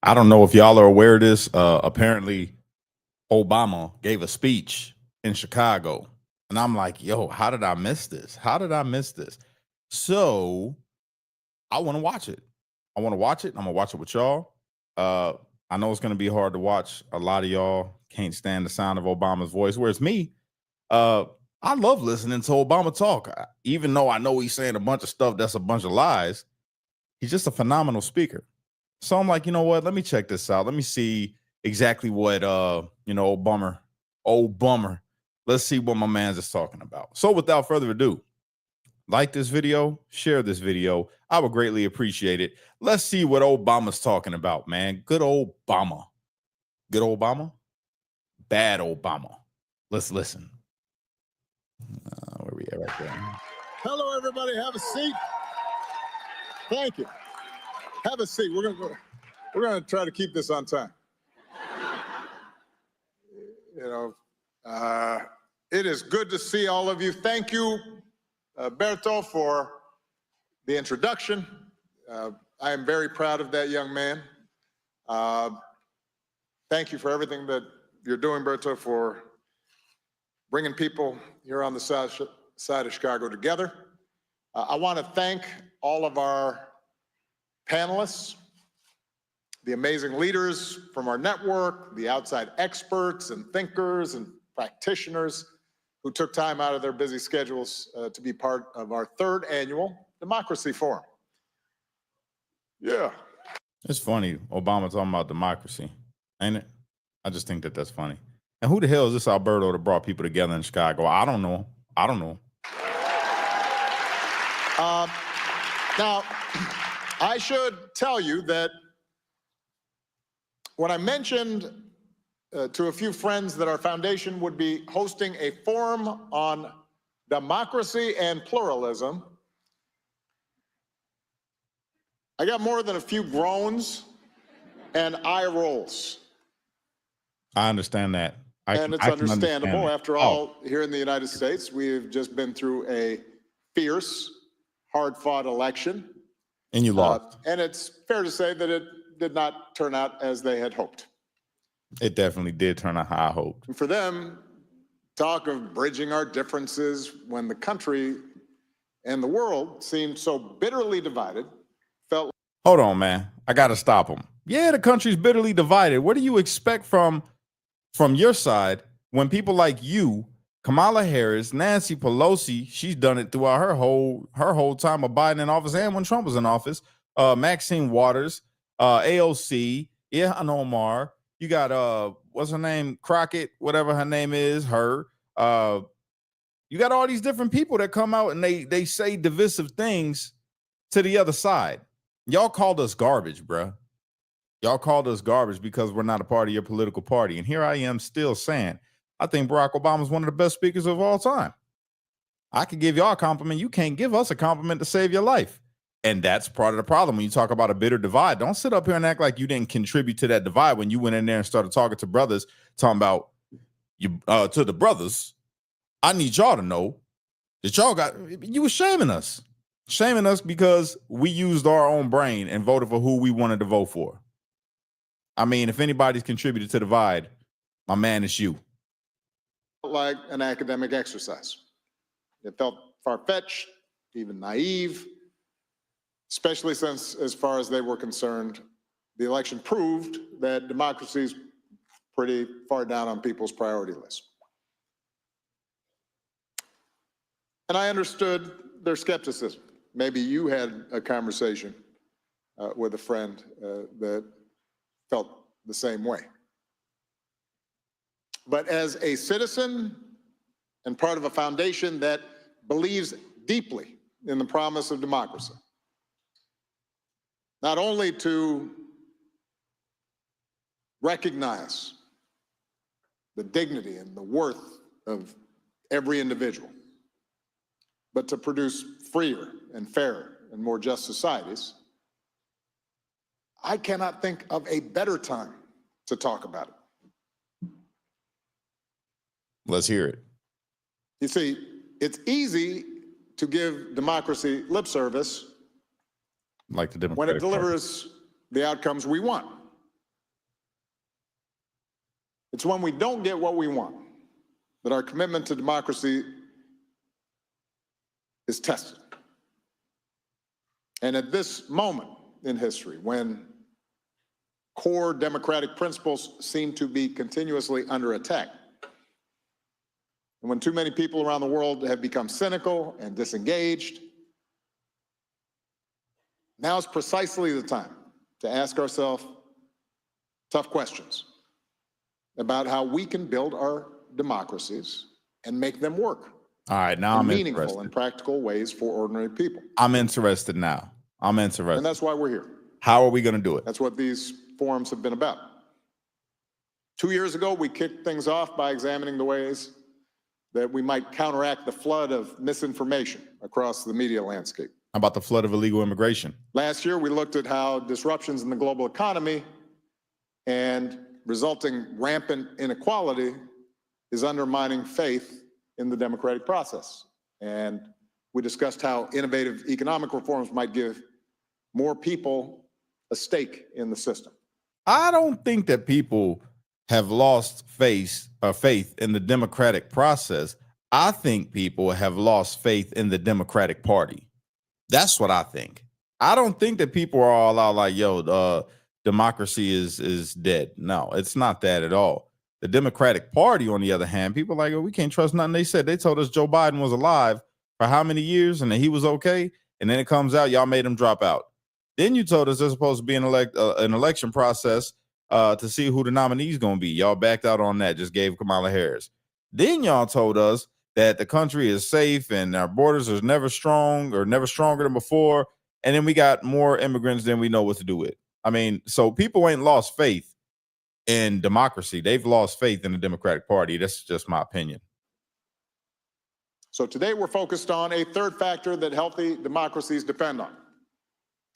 I don't know if y'all are aware of this. Apparently, Obama gave a speech in Chicago. And I'm like, yo, how did I miss this? How did I miss this? So I want to watch it. I want to watch it. I'm gonna watch it with y'all. Uh, I know it's gonna be hard to watch. A lot of y'all can't stand the sound of Obama's voice. Whereas me, uh, I love listening to Obama talk. Even though I know he's saying a bunch of stuff that's a bunch of lies, he's just a phenomenal speaker. So I'm like, you know what? Let me check this out. Let me see exactly what old bummer. Let's see what my man's is talking about. So without further ado, like this video, share this video. I would greatly appreciate it. Let's see what Obama's talking about, man. Good old Obama. Good Obama. Bad Obama. Let's listen. Where we at right there? Hello, everybody. Have a seat. Thank you. Have a seat. We're gonna try to keep this on time. It is good to see all of you. Thank you, Berto, for the introduction. I am very proud of that young man. Thank you for everything that you're doing, Berto, for bringing people here on the side of Chicago together. I want to thank all of our panelists, the amazing leaders from our network, the outside experts and thinkers and practitioners who took time out of their busy schedules to be part of our third annual Democracy Forum. Yeah. It's funny, Obama talking about democracy, ain't it? I just think that that's funny. And who the hell is this Alberto that brought people together in Chicago? I don't know. Now, I should tell you that when I mentioned to a few friends that our foundation would be hosting a forum on democracy and pluralism, I got more than a few groans and eye rolls. I understand that. And it's understandable. After all, here in the United States, we've just been through a fierce, hard-fought election. And you lost. And it's fair to say that it did not turn out as they had hoped. It definitely did turn out how I hoped. And for them, talk of bridging our differences when the country and the world seemed so bitterly divided felt. Hold on, man. I got to stop them. Yeah, the country's bitterly divided. What do you expect from your side when people like you, Kamala Harris, Nancy Pelosi, she's done it throughout her whole time of Biden in office and when Trump was in office, Maxine Waters, AOC, Ilhan Omar, you got what's her name, Crockett, whatever her name is, her. You got all these different people that come out and they say divisive things to the other side. Y'all called us garbage, bruh. Y'all called us garbage because we're not a part of your political party. And here I am still saying, I think Barack Obama is one of the best speakers of all time. I could give y'all a compliment. You can't give us a compliment to save your life. And that's part of the problem. When you talk about a bitter divide, don't sit up here and act like you didn't contribute to that divide when you went in there and started talking to brothers, talking about you to the brothers. I need y'all to know that you were shaming us because we used our own brain and voted for who we wanted to vote for. I mean, if anybody's contributed to the divide, my man, it's you. Like an academic exercise. It felt far-fetched, even naive, especially since, as far as they were concerned, the election proved that democracy is pretty far down on people's priority list. And I understood their skepticism. Maybe you had a conversation with a friend that felt the same way. But as a citizen and part of a foundation that believes deeply in the promise of democracy, not only to recognize the dignity and the worth of every individual, but to produce freer and fairer and more just societies, I cannot think of a better time to talk about it. Let's hear it. You see, it's easy to give democracy lip service like the when it delivers the outcomes we want. It's when we don't get what we want that our commitment to democracy is tested. And at this moment in history, when core democratic principles seem to be continuously under attack, and when too many people around the world have become cynical and disengaged, now is precisely the time to ask ourselves tough questions about how we can build our democracies and make them work. All right, now I'm meaningful interested. and practical ways for ordinary people. I'm interested now. I'm interested. And that's why we're here. How are we going to do it? That's what these forums have been about. 2 years ago, we kicked things off by examining the ways that we might counteract the flood of misinformation across the media landscape. How about the flood of illegal immigration? Last year, we looked at how disruptions in the global economy and resulting rampant inequality is undermining faith in the democratic process. And we discussed how innovative economic reforms might give more people a stake in the system. I don't think that people have lost faith in the democratic process. I think people have lost faith in the Democratic Party. That's what I think. I don't think that people are all out like, yo, democracy is dead. No, it's not that at all. The Democratic Party, on the other hand, people are like, oh, we can't trust nothing they said. They told us Joe Biden was alive for how many years and that he was okay. And then it comes out, y'all made him drop out. Then you told us there's supposed to be an election process to see who the nominee is going to be. Y'all backed out on that, just gave Kamala Harris. Then y'all told us that the country is safe and our borders are never strong or never stronger than before. And then we got more immigrants than we know what to do with. I mean, so people ain't lost faith in democracy. They've lost faith in the Democratic Party. That's just my opinion. So today we're focused on a third factor that healthy democracies depend on,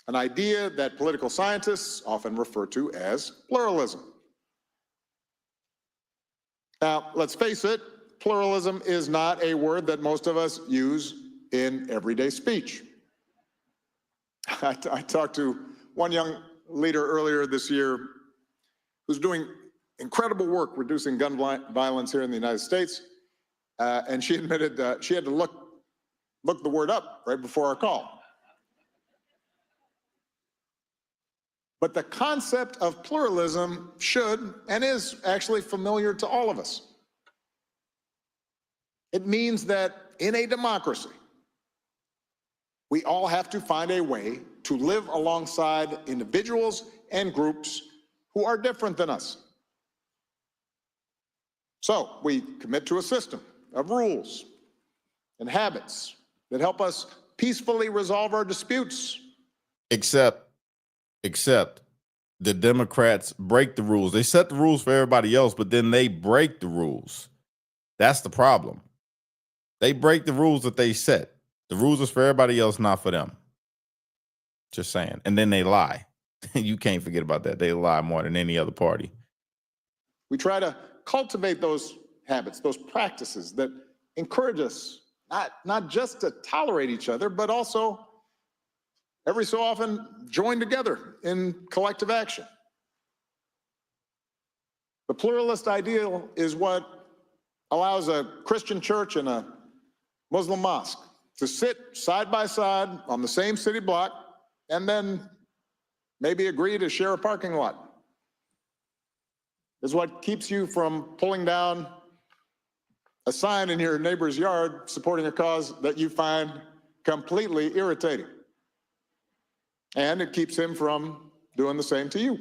an idea that political scientists often refer to as pluralism. Now, let's face it, pluralism is not a word that most of us use in everyday speech. I talked to one young leader earlier this year who's doing incredible work reducing gun violence here in the United States, and she admitted she had to look the word up right before our call. But the concept of pluralism should and is actually familiar to all of us. It means that in a democracy, we all have to find a way to live alongside individuals and groups who are different than us. So we commit to a system of rules and habits that help us peacefully resolve our disputes. Except the Democrats break the rules. They set the rules for everybody else, but then they break the rules. That's the problem. They break the rules that they set. The rules is for everybody else, not for them. Just saying. And then they lie. You can't forget about that. They lie more than any other party. We try to cultivate those habits, those practices that encourage us not just to tolerate each other, but also every so often join together in collective action. The pluralist ideal is what allows a Christian church and a Muslim mosque to sit side by side on the same city block and then maybe agree to share a parking lot. It's what keeps you from pulling down a sign in your neighbor's yard supporting a cause that you find completely irritating. And it keeps him from doing the same to you.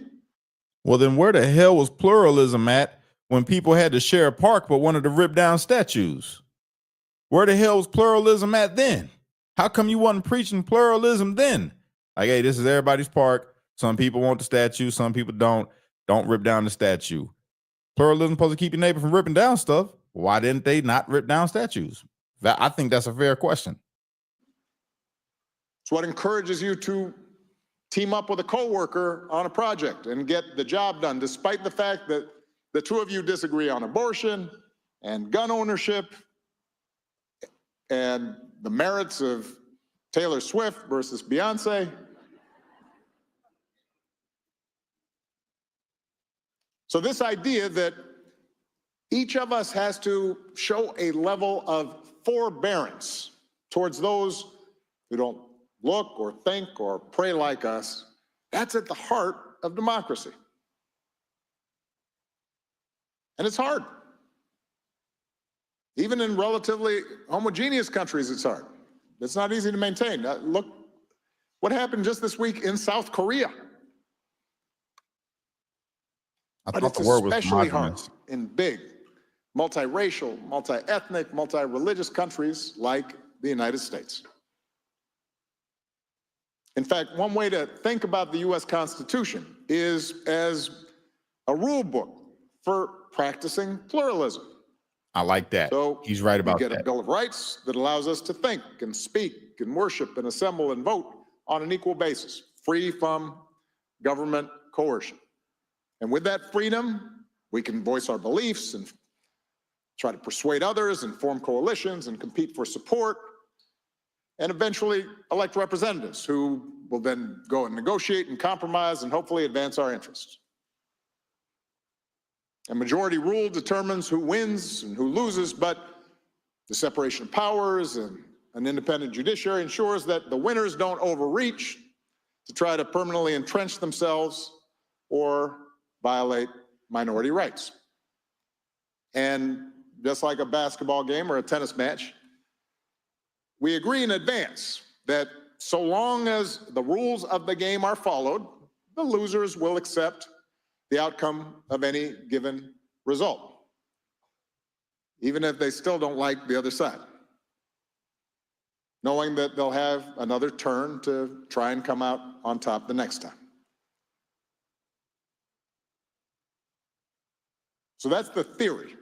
Well, then where the hell was pluralism at when people had to share a park but wanted to rip down statues? Where the hell was pluralism at then? How come you wasn't preaching pluralism then? Like, hey, this is everybody's park. Some people want the statue. Some people don't. Don't rip down the statue. Pluralism supposed to keep your neighbor from ripping down stuff. Why didn't they not rip down statues? I think that's a fair question. It's what encourages you to team up with a coworker on a project and get the job done, despite the fact that the two of you disagree on abortion and gun ownership and the merits of Taylor Swift versus Beyonce. So this idea that Each of us has to show a level of forbearance towards those who don't look or think or pray like us. That's at the heart of democracy. And it's hard. Even in relatively homogeneous countries, it's hard. It's not easy to maintain. Look what happened just this week in South Korea. But it's especially hard in big, multiracial, multi-ethnic, multi-religious countries like the United States. In fact, one way to think about the U.S. Constitution is as a rule book for practicing pluralism. I like that. So he's right about that. We get a Bill of Rights that allows us to think and speak and worship and assemble and vote on an equal basis, free from government coercion. And with that freedom, we can voice our beliefs and try to persuade others and form coalitions and compete for support and eventually elect representatives who will then go and negotiate and compromise and hopefully advance our interests. A majority rule determines who wins and who loses, but the separation of powers and an independent judiciary ensures that the winners don't overreach to try to permanently entrench themselves or violate minority rights. And just like a basketball game or a tennis match, we agree in advance that so long as the rules of the game are followed, the losers will accept the outcome of any given result, even if they still don't like the other side, knowing that they'll have another turn to try and come out on top the next time. So that's the theory.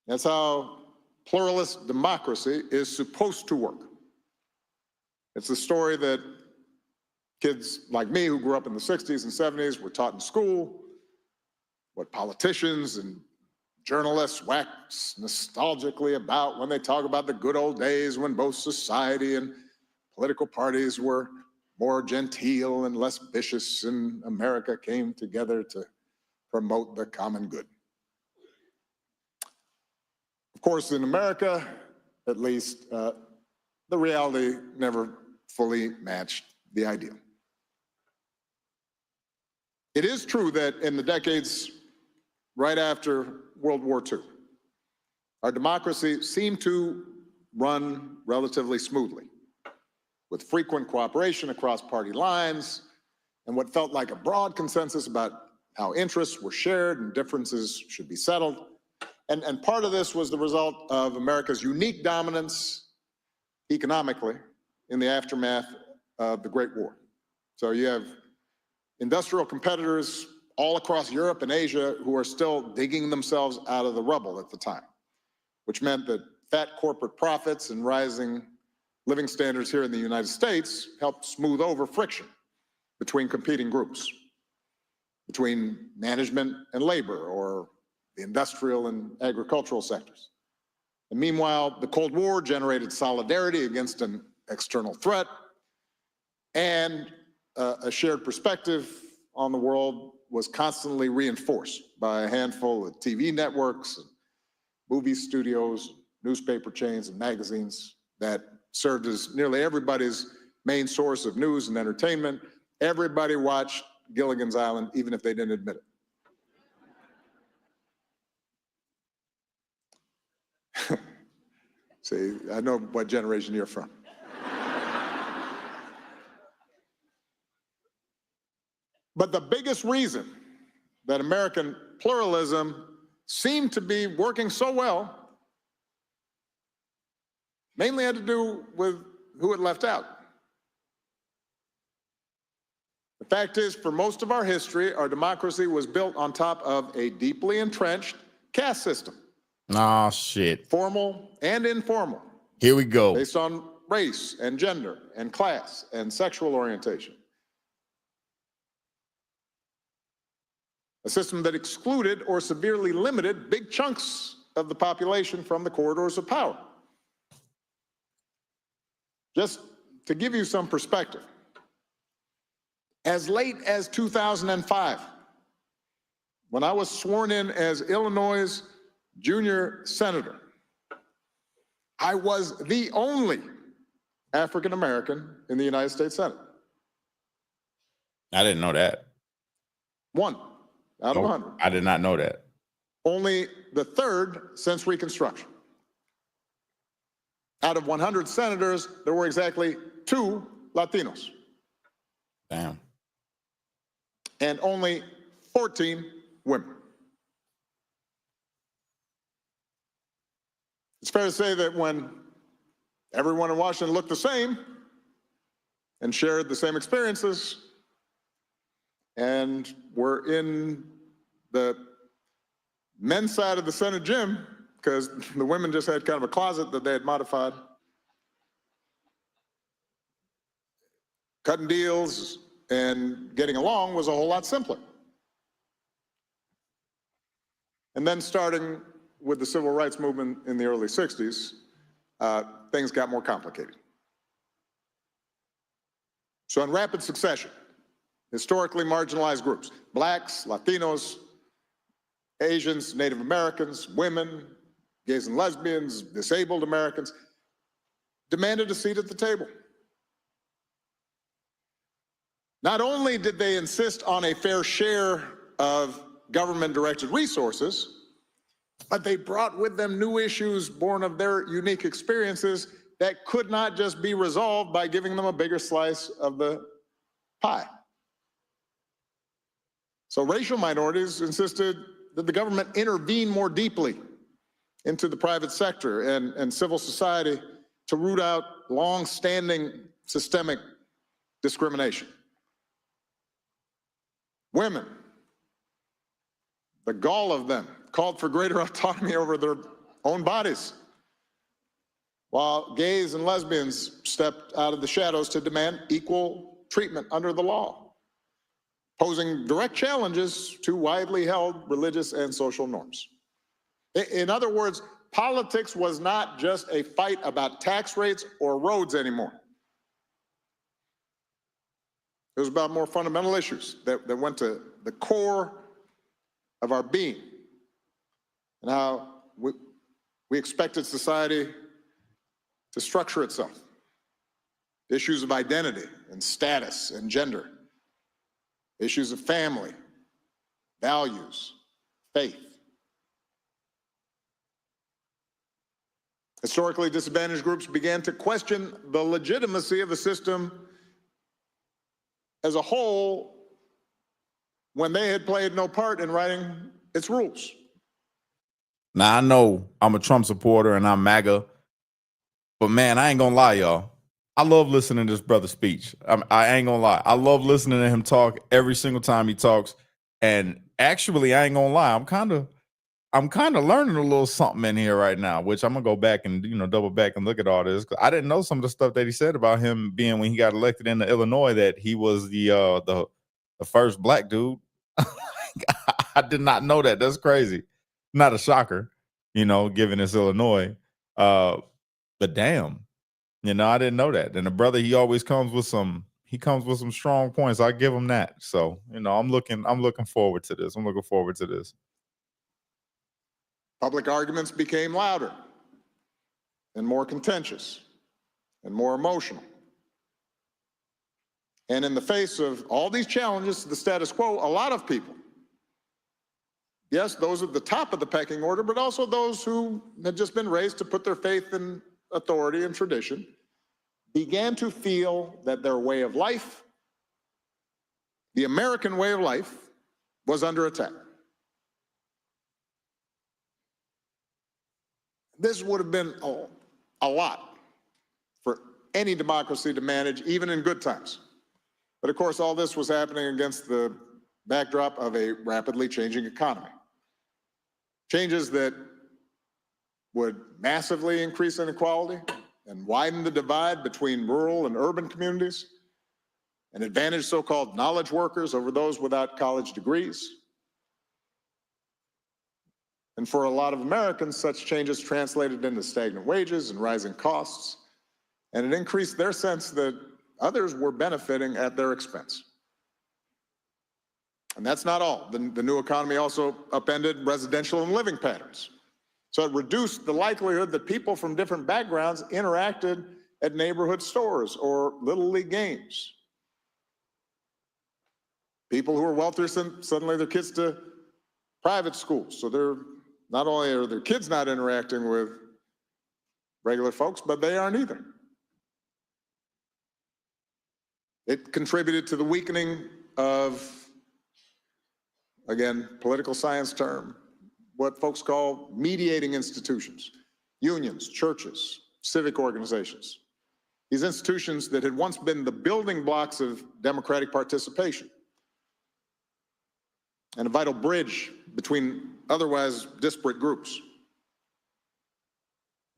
That's how pluralist democracy is supposed to work. It's the story that kids like me who grew up in the 60s and 70s were taught in school, what politicians and journalists wax nostalgically about when they talk about the good old days when both society and political parties were more genteel and less vicious, and America came together to promote the common good. Of course, in America, at least, the reality never fully matched the ideal. It is true that in the decades right after World War II, our democracy seemed to run relatively smoothly, with frequent cooperation across party lines and what felt like a broad consensus about how interests were shared and differences should be settled. And part of this was the result of America's unique dominance economically in the aftermath of the Great War. So you have industrial competitors all across Europe and Asia who are still digging themselves out of the rubble at the time, which meant that fat corporate profits and rising living standards here in the United States helped smooth over friction between competing groups, between management and labor, or the industrial and agricultural sectors. And meanwhile, the Cold War generated solidarity against an external threat and a shared perspective on the world was constantly reinforced by a handful of TV networks, and movie studios, newspaper chains, and magazines that served as nearly everybody's main source of news and entertainment. Everybody watched Gilligan's Island, even if they didn't admit it. See, I know what generation you're from. But the biggest reason that American pluralism seemed to be working so well mainly had to do with who it left out. The fact is, for most of our history, our democracy was built on top of a deeply entrenched caste system. Oh, shit. Formal and informal. Here we go. Based on race and gender and class and sexual orientation. A system that excluded or severely limited big chunks of the population from the corridors of power. Just to give you some perspective, as late as 2005, when I was sworn in as Illinois' junior senator, I was the only African American in the United States Senate. I didn't know that. One out of 100. I did not know that. Only the third since Reconstruction. Out of 100 senators, there were exactly 2 Latinos. Damn. And only 14 women. It's fair to say that when everyone in Washington looked the same and shared the same experiences and were in the men's side of the Senate gym, because the women just had kind of a closet that they had modified, cutting deals and getting along was a whole lot simpler. And then starting with the civil rights movement in the early 60s, things got more complicated. So in rapid succession, historically marginalized groups, blacks, Latinos, Asians, Native Americans, women, gays and lesbians, disabled Americans, demanded a seat at the table. Not only did they insist on a fair share of government-directed resources, but they brought with them new issues born of their unique experiences that could not just be resolved by giving them a bigger slice of the pie. So racial minorities insisted that the government intervene more deeply into the private sector and civil society to root out long-standing systemic discrimination. Women, the gall of them, called for greater autonomy over their own bodies, while gays and lesbians stepped out of the shadows to demand equal treatment under the law, posing direct challenges to widely held religious and social norms. In other words, politics was not just a fight about tax rates or roads anymore. It was about more fundamental issues that went to the core of our being and how we expected society to structure itself. Issues of identity and status and gender, issues of family, values, faith. Historically disadvantaged groups began to question the legitimacy of the system as a whole when they had played no part in writing its rules. Now, I know I'm a Trump supporter and I'm MAGA, but man, I ain't gonna lie, y'all. I love listening to this brother's speech. I ain't gonna lie. I love listening to him talk every single time he talks. And actually, I ain't gonna lie. I'm kind of learning a little something in here right now, which I'm gonna go back and double back and look at all this. I didn't know some of the stuff that he said about him being, when he got elected into Illinois, that he was the first black dude. I did not know that. That's crazy. Not a shocker, given it's Illinois. But damn, I didn't know that. And the brother, he always comes with some strong points. I give him that. So, I'm looking forward to this. I'm looking forward to this. Public arguments became louder and more contentious and more emotional. And in the face of all these challenges to the status quo, a lot of people, yes, those at the top of the pecking order, but also those who had just been raised to put their faith in authority and tradition, began to feel that their way of life, the American way of life, was under attack. This would have been a lot for any democracy to manage, even in good times. But of course, all this was happening against the backdrop of a rapidly changing economy. Changes that would massively increase inequality and widen the divide between rural and urban communities, and advantage so-called knowledge workers over those without college degrees. And for a lot of Americans, such changes translated into stagnant wages and rising costs, and it increased their sense that others were benefiting at their expense. And that's not all. The new economy also upended residential and living patterns. So it reduced the likelihood that people from different backgrounds interacted at neighborhood stores or little league games. People who are wealthier send suddenly their kids to private schools. So they're not only are their kids not interacting with regular folks, but they aren't either. It contributed to the weakening of, again, political science term, what folks call mediating institutions, unions, churches, civic organizations. These institutions that had once been the building blocks of democratic participation and a vital bridge between otherwise disparate groups.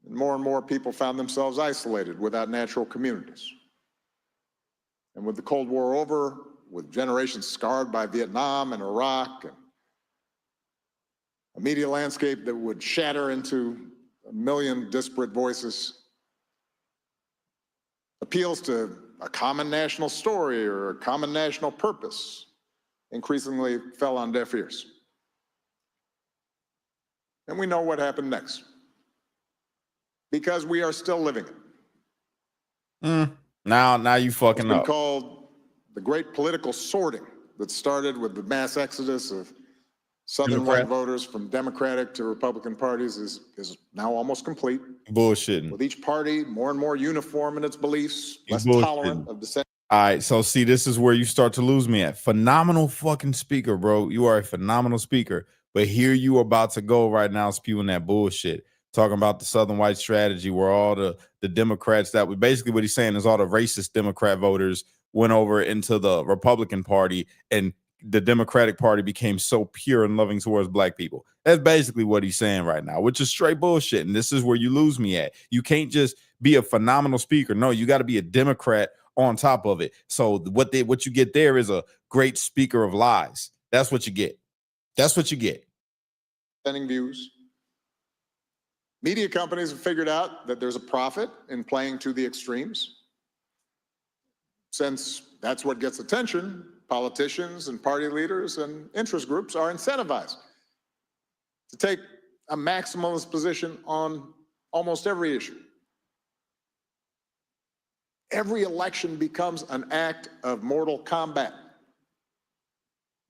And more people found themselves isolated without natural communities. And with the Cold War over, with generations scarred by Vietnam and Iraq, and a media landscape that would shatter into a million disparate voices, appeals to a common national story or a common national purpose increasingly fell on deaf ears. And we know what happened next, because we are still living it. Now you fucking up. It's been called the great political sorting that started with the mass exodus of Southern white voters from Democratic to Republican parties is now almost complete. Bullshitting. With each party more and more uniform in its beliefs, less tolerant of dissent. All right, so see, this is where you start to lose me at. Phenomenal fucking speaker, bro. You are a phenomenal speaker. But here you about to go right now spewing that bullshit. Talking about the Southern white strategy where all the Democrats that would basically what he's saying is all the racist Democrat voters went over into the Republican Party and the Democratic Party became so pure and loving towards black people. That's basically what he's saying right now, which is straight bullshit. And this is where you lose me at. You can't just be a phenomenal speaker. No, you got to be a Democrat on top of it. So what you get there is a great speaker of lies. That's what you get. That's what you get. Sending views. Media companies have figured out that there's a profit in playing to the extremes. Since that's what gets attention, politicians and party leaders and interest groups are incentivized to take a maximalist position on almost every issue. Every election becomes an act of mortal combat,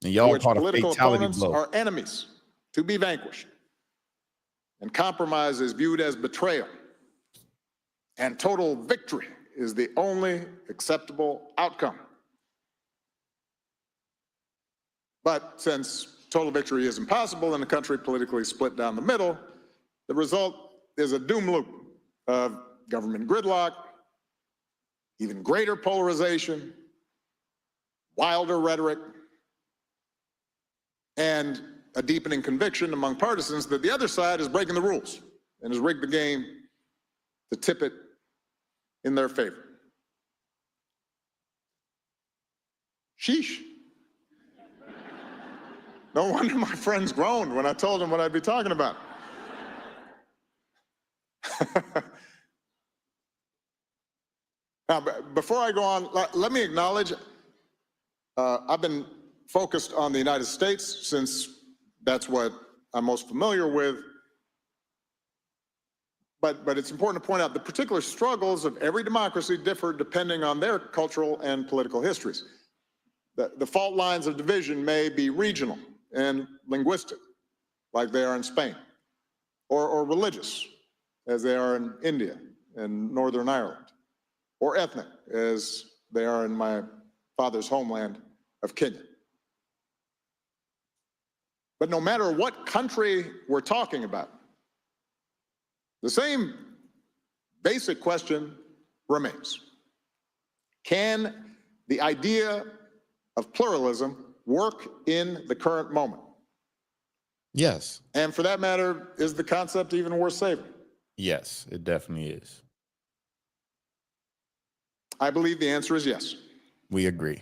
and y'all which caught a political fatality opponents blow. are enemies to be vanquished. And compromise is viewed as betrayal. And total victory is the only acceptable outcome. But since total victory is impossible in a country politically split down the middle, the result is a doom loop of government gridlock, even greater polarization, wilder rhetoric, and a deepening conviction among partisans that the other side is breaking the rules and has rigged the game to tip it in their favor. Sheesh. No wonder my friends groaned when I told them what I'd be talking about. Now, before I go on, let me acknowledge, I've been focused on the United States since that's what I'm most familiar with. But it's important to point out the particular struggles of every democracy differ depending on their cultural and political histories. The fault lines of division may be regional and linguistic, like they are in Spain, or religious, as they are in India and Northern Ireland, or ethnic, as they are in my father's homeland of Kenya. But no matter what country we're talking about, the same basic question remains. Can the idea of pluralism work in the current moment? Yes. And for that matter, is the concept even worth saving? Yes, it definitely is. I believe the answer is yes. We agree.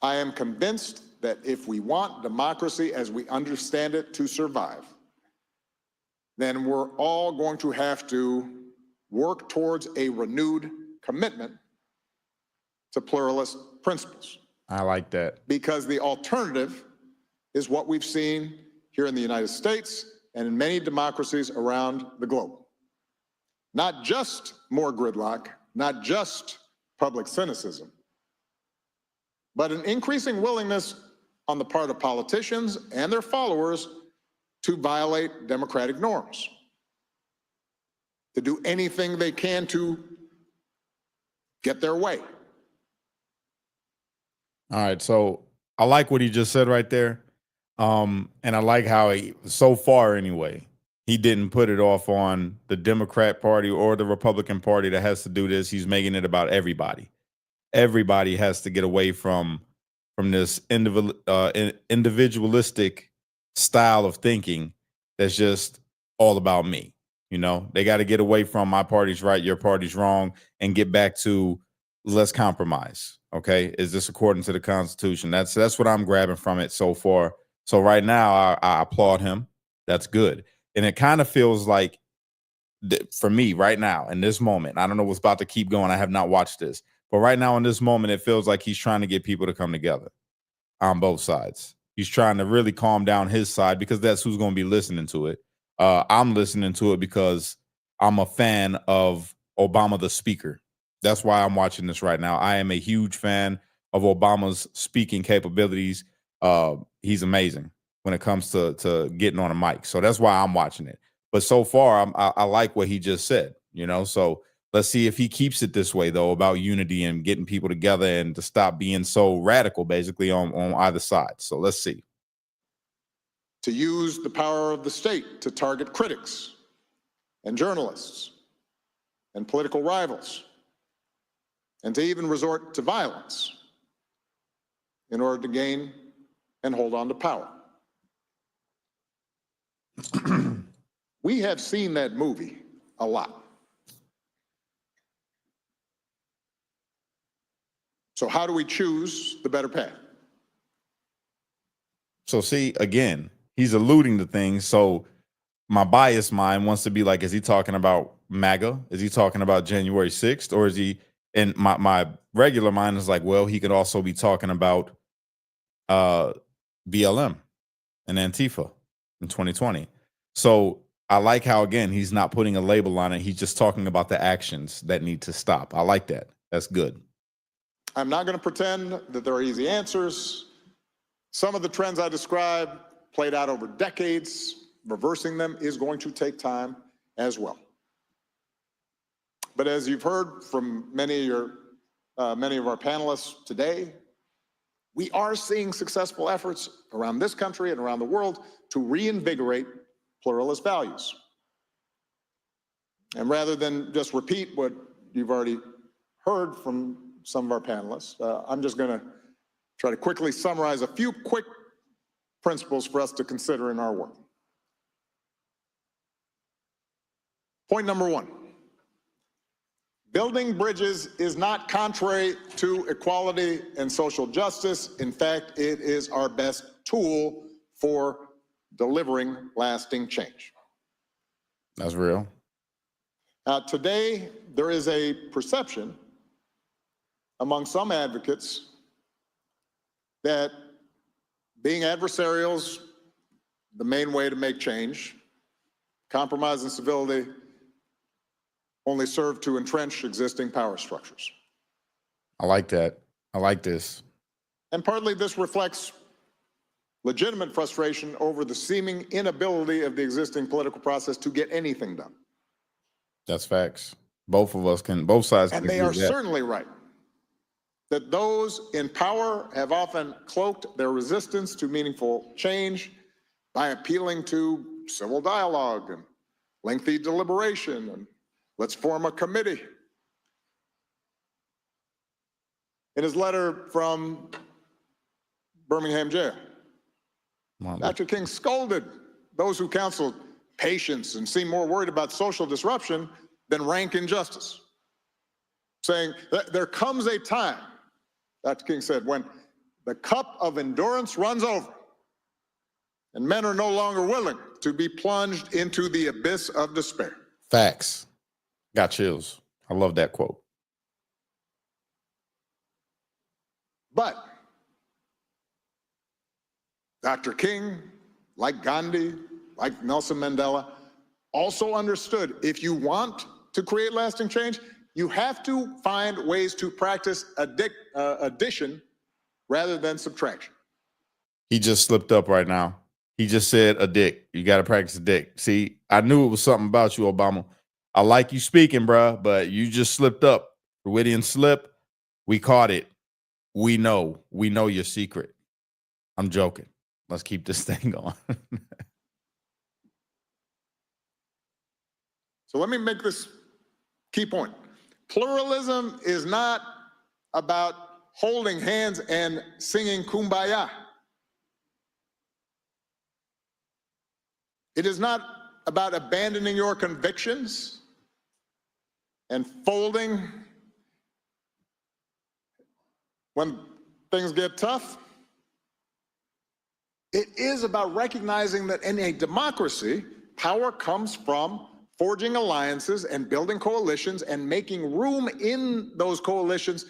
I am convinced that if we want democracy as we understand it to survive, then we're all going to have to work towards a renewed commitment to pluralist principles. I like that. because the alternative is what we've seen here in the United States and in many democracies around the globe. Not just more gridlock, not just public cynicism, but an increasing willingness on the part of politicians and their followers to violate democratic norms, to do anything they can to get their way. All right, so I like what he just said right there. And I like how so far anyway, he didn't put it off on the Democrat Party or the Republican Party that has to do this. He's making it about everybody. Everybody has to get away from this individualistic style of thinking that's just all about me. You know, they got to get away from my party's right, your party's wrong, and get back to let's compromise. Okay, is this according to the Constitution? That's what I'm grabbing from it so far. So right now, I applaud him. That's good, and it kind of feels like for me right now in this moment. I don't know what's about to keep going. I have not watched this, but right now in this moment, it feels like he's trying to get people to come together on both sides. He's trying to really calm down his side because that's who's going to be listening to it. I'm listening to it because I'm a fan of Obama, the speaker. That's why I'm watching this right now. I am a huge fan of Obama's speaking capabilities. He's amazing when it comes to getting on a mic. So that's why I'm watching it. But so far, I like what he just said, you know, so let's see if he keeps it this way, though, about unity and getting people together and to stop being so radical, basically, on either side. So let's see. To use the power of the state to target critics and journalists and political rivals, and to even resort to violence in order to gain and hold on to power. We have seen that movie a lot. So how do we choose the better path? So see, again, he's alluding to things. So my biased mind wants to be like, is he talking about MAGA? Is he talking about January 6th? Or is he, and my regular mind is like, well, he could also be talking about BLM and Antifa in 2020. So I like how, again, he's not putting a label on it. He's just talking about the actions that need to stop. I like that. That's good. I'm not going to pretend that there are easy answers. Some of the trends I described played out over decades. Reversing them is going to take time as well. But as you've heard from many of our panelists today, we are seeing successful efforts around this country and around the world to reinvigorate pluralist values. And rather than just repeat what you've already heard from some of our panelists, I'm just going to try to quickly summarize a few quick principles for us to consider in our work. Point number one, building bridges is not contrary to equality and social justice. In fact, it is our best tool for delivering lasting change. That's real. Today, there is a perception among some advocates that being adversarial is the main way to make change. Compromise and civility only serve to entrench existing power structures. I like that. I like this. And partly this reflects legitimate frustration over the seeming inability of the existing political process to get anything done. That's facts. Both sides can agree with that. And they are certainly right that those in power have often cloaked their resistance to meaningful change by appealing to civil dialogue and lengthy deliberation and let's form a committee. In his letter from Birmingham jail, Dr. King scolded those who counseled patience and seemed more worried about social disruption than rank injustice, saying that there comes a time, Dr. King said, when the cup of endurance runs over and men are no longer willing to be plunged into the abyss of despair. Facts. Got chills. I love that quote. But Dr. King, like Gandhi, like Nelson Mandela, also understood if you want to create lasting change, you have to find ways to practice addition rather than subtraction. He just slipped up right now. He just said a dick. You got to practice a dick. See, I knew it was something about you, Obama. I like you speaking, bruh, but you just slipped up. Freudian slip. We caught it. We know your secret. I'm joking. Let's keep this thing going. So let me make this key point. Pluralism is not about holding hands and singing Kumbaya. It is not about abandoning your convictions and folding when things get tough. It is about recognizing that in a democracy, power comes from forging alliances and building coalitions and making room in those coalitions,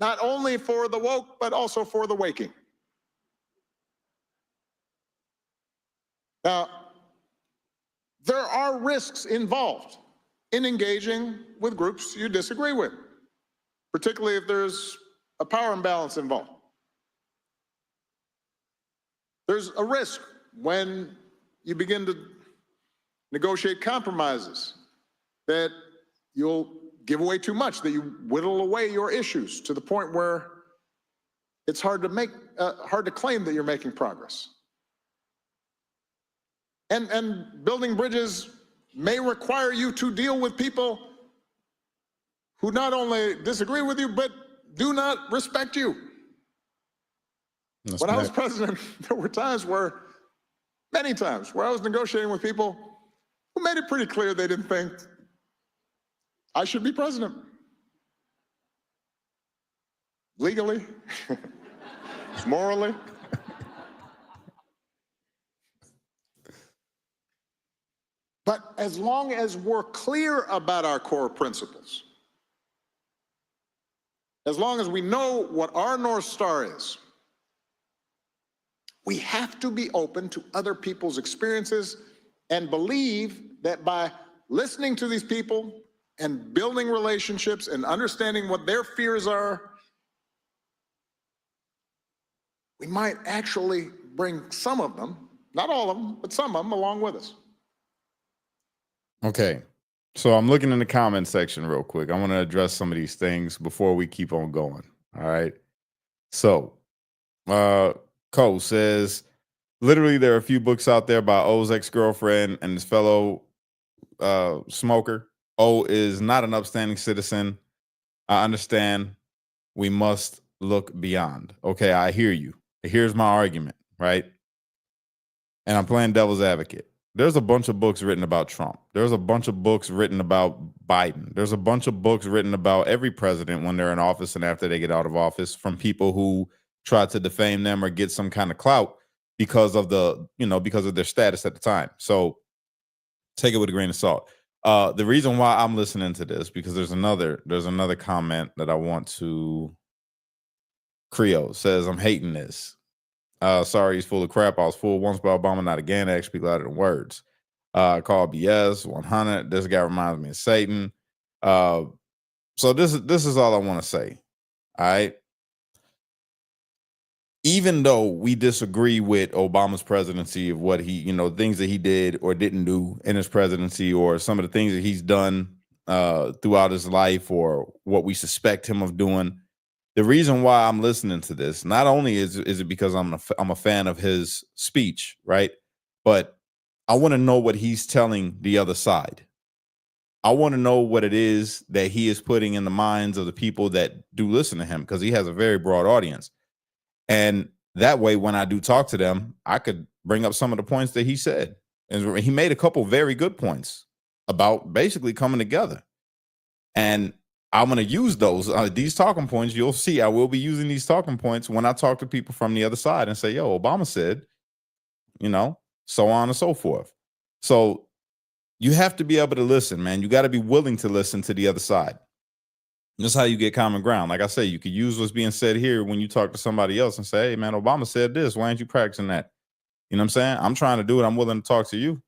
not only for the woke, but also for the waking. Now, there are risks involved in engaging with groups you disagree with, particularly if there's a power imbalance involved. There's a risk when you begin to negotiate compromises that you'll give away too much, that you whittle away your issues to the point where it's hard to claim that you're making progress. And building bridges may require you to deal with people who not only disagree with you, but do not respect you. When I was president, there were many times where I was negotiating with people who made it pretty clear they didn't think I should be president. Legally, morally. But as long as we're clear about our core principles, as long as we know what our North Star is, we have to be open to other people's experiences and believe that by listening to these people and building relationships and understanding what their fears are, we might actually bring some of them, not all of them, but some of them along with us. Okay. So I'm looking in the comment section real quick. I want to address some of these things before we keep on going. All right. So, Cole says, literally, there are a few books out there by O's ex-girlfriend and his fellow smoker. O is not an upstanding citizen. I understand. We must look beyond. Okay, I hear you. Here's my argument, right? And I'm playing devil's advocate. There's a bunch of books written about Trump. There's a bunch of books written about Biden. There's a bunch of books written about every president when they're in office and after they get out of office, from people who try to defame them or get some kind of clout because of because of their status at the time. So take it with a grain of salt. The reason why I'm listening to this, because there's another comment that I want to. Creo says, I'm hating this. Sorry, he's full of crap. I was fooled once by Obama, not again. Act speak louder than words. Call BS 100. This guy reminds me of Satan. So this is all I want to say. All right. Even though we disagree with Obama's presidency, of what he, things that he did or didn't do in his presidency, or some of the things that he's done throughout his life, or what we suspect him of doing, the reason why I'm listening to this, not only is it because I'm a fan of his speech, right? But I want to know what he's telling the other side. I want to know what it is that he is putting in the minds of the people that do listen to him, because he has a very broad audience. And that way, when I do talk to them, I could bring up some of the points that he said. And he made a couple very good points about basically coming together. And I'm going to use these talking points. You'll see I will be using these talking points when I talk to people from the other side and say, yo, Obama said, so on and so forth. So you have to be able to listen, man. You got to be willing to listen to the other side. That's how you get common ground. Like I say, you could use what's being said here when you talk to somebody else and say, hey, man, Obama said this. Why aren't you practicing that? You know what I'm saying? I'm trying to do it. I'm willing to talk to you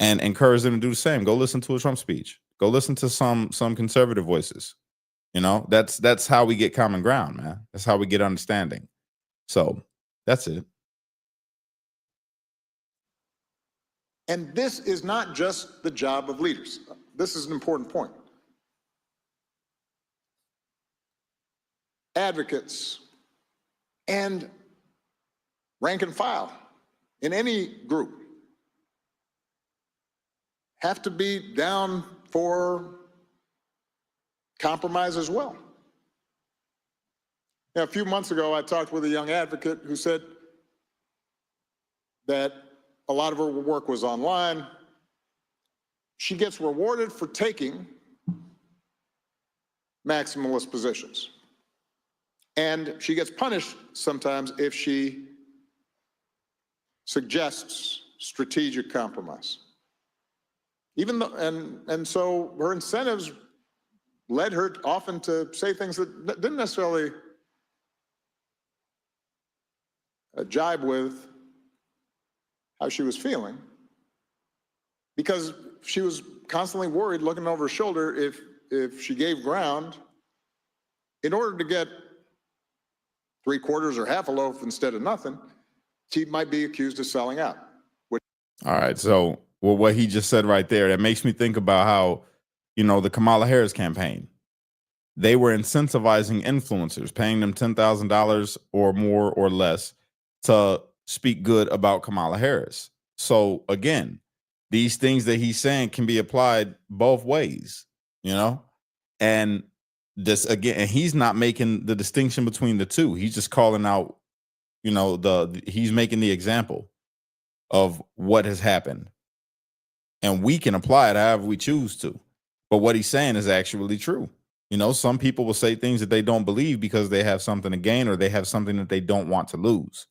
and encourage them to do the same. Go listen to a Trump speech. Go listen to some conservative voices. You know, that's how we get common ground, man. That's how we get understanding. So that's it. And this is not just the job of leaders. This is an important point. Advocates and rank and file in any group have to be down for compromise as well. Now, a few months ago, I talked with a young advocate who said that a lot of her work was online. She gets rewarded for taking maximalist positions. And she gets punished sometimes if she suggests strategic compromise. Even though, and so her incentives led her often to say things that didn't necessarily jibe with how she was feeling, because she was constantly worried, looking over her shoulder, if she gave ground, in order to get 3/4 or half a loaf instead of nothing, she might be accused of selling out. All right. So, well, what he just said right there, that makes me think about how, you know, the Kamala Harris campaign, they were incentivizing influencers, paying them $10,000 or more or less to speak good about Kamala Harris. So again, these things that he's saying can be applied both ways, you know? And this again, and he's not making the distinction between the two. He's just calling out, you know, he's making the example of what has happened. And we can apply it however we choose to. But what he's saying is actually true. You know, some people will say things that they don't believe because they have something to gain or they have something that they don't want to lose.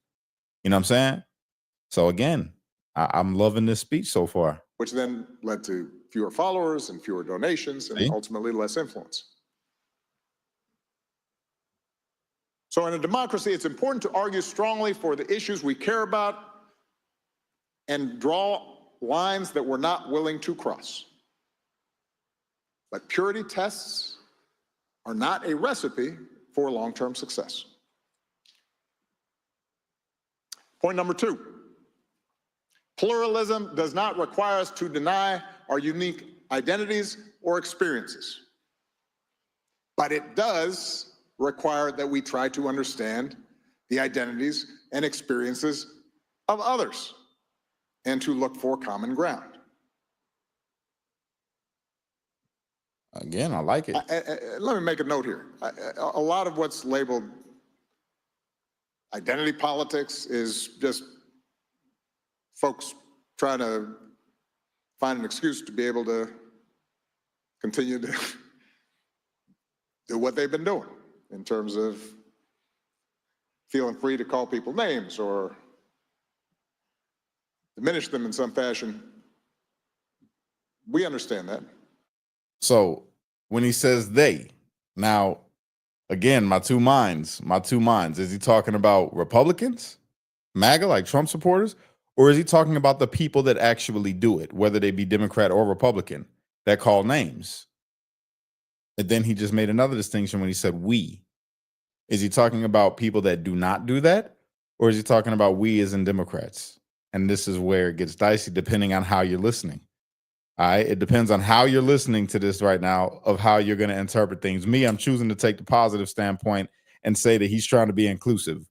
You know what I'm saying? So again, I'm loving this speech so far. Which then led to fewer followers and fewer donations and ultimately less influence. So in a democracy, it's important to argue strongly for the issues we care about and draw lines that we're not willing to cross. But purity tests are not a recipe for long-term success. Point number 2, pluralism does not require us to deny our unique identities or experiences, but it does require that we try to understand the identities and experiences of others and to look for common ground. Again, I like it. Let me make a note here. A lot of what's labeled identity politics is just folks trying to find an excuse to be able to continue to do what they've been doing in terms of feeling free to call people names or diminish them in some fashion. We understand that. So when he says they, now, again, my two minds, is he talking about Republicans, MAGA, like Trump supporters, or is he talking about the people that actually do it, whether they be Democrat or Republican, that call names? And then he just made another distinction when he said we. Is he talking about people that do not do that? Or is he talking about we as in Democrats? And this is where it gets dicey depending on how you're listening. All right. It depends on how you're listening to this right now of how you're going to interpret things. Me, I'm choosing to take the positive standpoint and say that he's trying to be inclusive,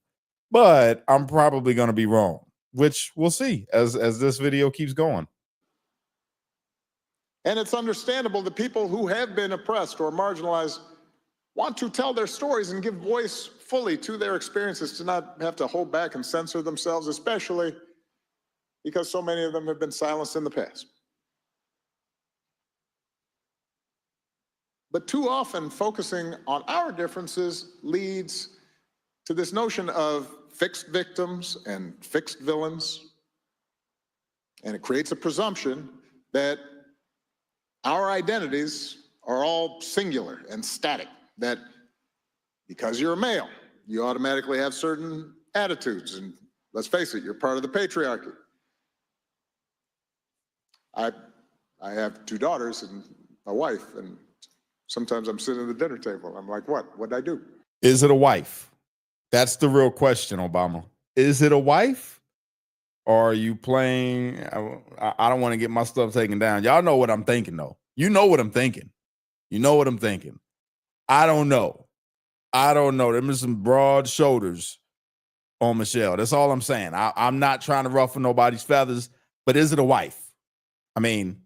but I'm probably going to be wrong, which we'll see as this video keeps going. And it's understandable that people who have been oppressed or marginalized want to tell their stories and give voice fully to their experiences, to not have to hold back and censor themselves, especially because so many of them have been silenced in the past. But too often, focusing on our differences leads to this notion of fixed victims and fixed villains. And it creates a presumption that our identities are all singular and static, that because you're a male, you automatically have certain attitudes. And let's face it, you're part of the patriarchy. I have 2 daughters and a wife, and sometimes I'm sitting at the dinner table. I'm like, what? What'd I do? Is it a wife? That's the real question, Obama. Is it a wife? Or are you playing? I don't want to get my stuff taken down. Y'all know what I'm thinking, though. You know what I'm thinking. You know what I'm thinking. I don't know. There's some broad shoulders on Michelle. That's all I'm saying. I'm not trying to ruffle nobody's feathers, but is it a wife? I mean,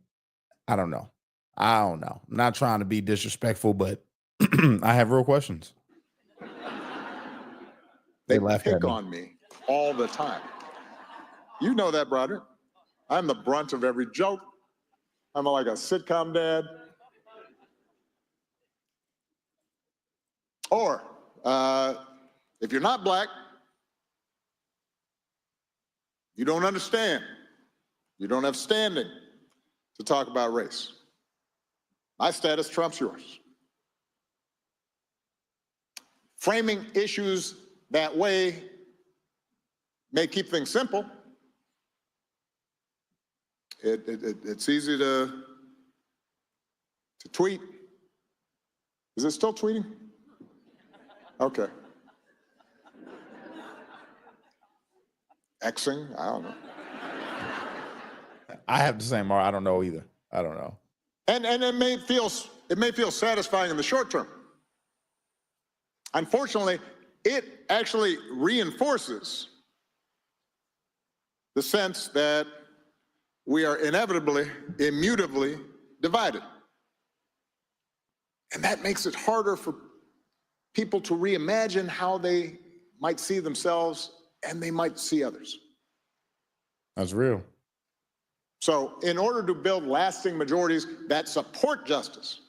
I don't know. I'm not trying to be disrespectful, but I have real questions. They pick on me all the time. You know that, brother. I'm the brunt of every joke. I'm like a sitcom dad. Or if you're not black, you don't understand. You don't have standing to talk about race. My status trumps yours. Framing issues that way may keep things simple. It's easy to tweet. Is it still tweeting? Okay. Xing? I don't know. I have the same. I don't know either. I don't know. And it may feel satisfying in the short term. Unfortunately, it actually reinforces the sense that we are inevitably, immutably divided. And that makes it harder for people to reimagine how they might see themselves and they might see others. That's real. So in order to build lasting majorities that support justice,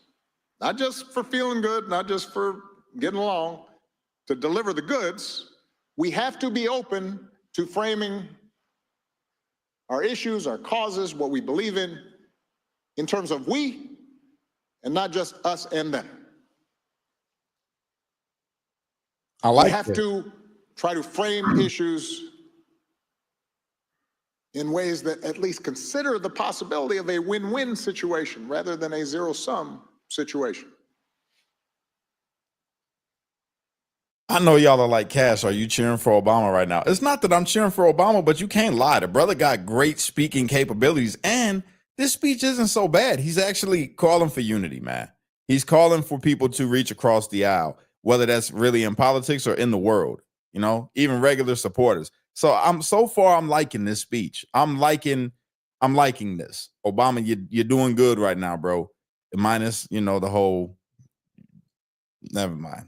not just for feeling good, not just for getting along, to deliver the goods, we have to be open to framing our issues, our causes, what we believe in terms of we, and not just us and them. We have to try to frame issues in ways that at least consider the possibility of a win-win situation rather than a zero-sum situation. I know y'all are like, Cash, are you cheering for Obama right now? It's not that I'm cheering for Obama, but you can't lie. The brother got great speaking capabilities, and this speech isn't so bad. He's actually calling for unity, man. He's calling for people to reach across the aisle, whether that's really in politics or in the world, you know, even regular supporters. So I'm liking this speech. I'm liking this. Obama, you're doing good right now, bro. Minus, you know, the whole, never mind.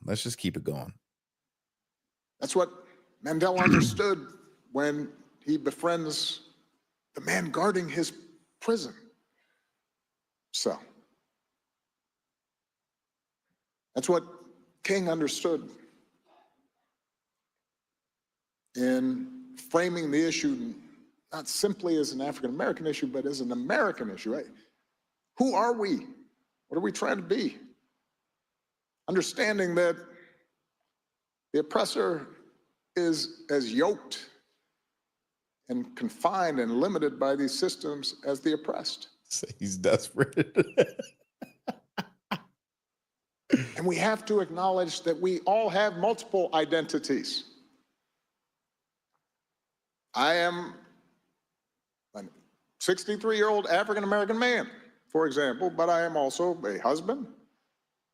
Let's just keep it going. That's what Mandela understood when he befriends the man guarding his prison cell. That's what King understood in framing the issue not simply as an African-American issue, but as an American issue. Right? Who are we? What are we trying to be? Understanding that the oppressor is as yoked and confined and limited by these systems as the oppressed. He's desperate. And we have to acknowledge that we all have multiple identities. I am a 63-year-old African-American man, for example, but I am also a husband.